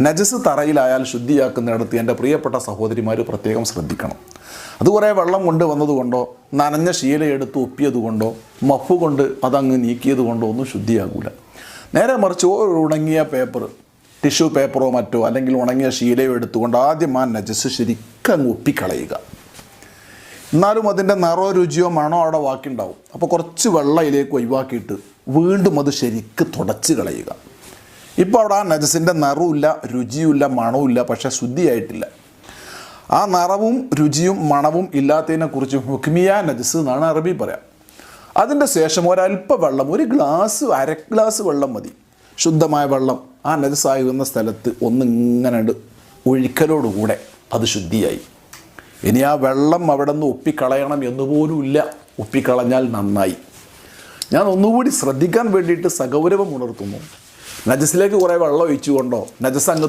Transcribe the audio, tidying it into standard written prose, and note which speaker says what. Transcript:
Speaker 1: നജസ് തറയിലായാൽ ശുദ്ധിയാക്കുന്നിടത്ത് എൻ്റെ പ്രിയപ്പെട്ട സഹോദരിമാർ പ്രത്യേകം ശ്രദ്ധിക്കണം. അത് കുറേ വെള്ളം കൊണ്ട് വന്നതുകൊണ്ടോ നനഞ്ഞ ശീലയെടുത്ത് ഒപ്പിയതുകൊണ്ടോ മഫ് കൊണ്ട് അതങ്ങ് നീക്കിയത് കൊണ്ടോ ഒന്നും ശുദ്ധിയാകൂല. നേരെ മറിച്ച് ഒരു ഉണങ്ങിയ പേപ്പർ, ടിഷ്യൂ പേപ്പറോ മറ്റോ അല്ലെങ്കിൽ ഉണങ്ങിയ ശീലയോ എടുത്തുകൊണ്ട് ആദ്യം ആ നജസ് ശരിക്കും അങ്ങ് ഒപ്പിക്കളയുക. എന്നാലും അതിൻ്റെ നിറോ രുചിയോ മണോ അവിടെ ബാക്കിയുണ്ടാവും. അപ്പോൾ കുറച്ച് വെള്ളം അതിലേക്ക് ഒഴിവാക്കിയിട്ട് വീണ്ടും അത് ശരിക്ക് തുടച്ച് കളയുക. ഇപ്പോൾ അവിടെ ആ നജസിൻ്റെ നിറവുമില്ല, രുചിയുമില്ല, മണവുമില്ല, പക്ഷേ ശുദ്ധിയായിട്ടില്ല. ആ നിറവും രുചിയും മണവും ഇല്ലാത്തതിനെക്കുറിച്ച് ഹുക്മിയ നജസ് എന്നാണ് അറബി പറയാം. അതിൻ്റെ ശേഷം ഒരല്പ വെള്ളം, ഒരു ഗ്ലാസ്, അര ഗ്ലാസ് വെള്ളം മതി, ശുദ്ധമായ വെള്ളം ആ നജസാകുന്ന സ്ഥലത്ത് ഒന്നിങ്ങനെ ഒഴിക്കലോടുകൂടെ അത് ശുദ്ധിയായി. ഇനി ആ വെള്ളം അവിടെ നിന്ന് ഒപ്പിക്കളയണം എന്നുപോലും ഇല്ല. ഒപ്പിക്കളഞ്ഞാൽ നന്നായി. ഞാൻ ഒന്നുകൂടി ശ്രദ്ധിക്കാൻ വേണ്ടിയിട്ട് സഗൗരവം ഉണർത്തുന്നു. നജസിലേക്ക് കുറേ വെള്ളം ഒഴിച്ചുകൊണ്ടോ നജസ് അങ്ങ്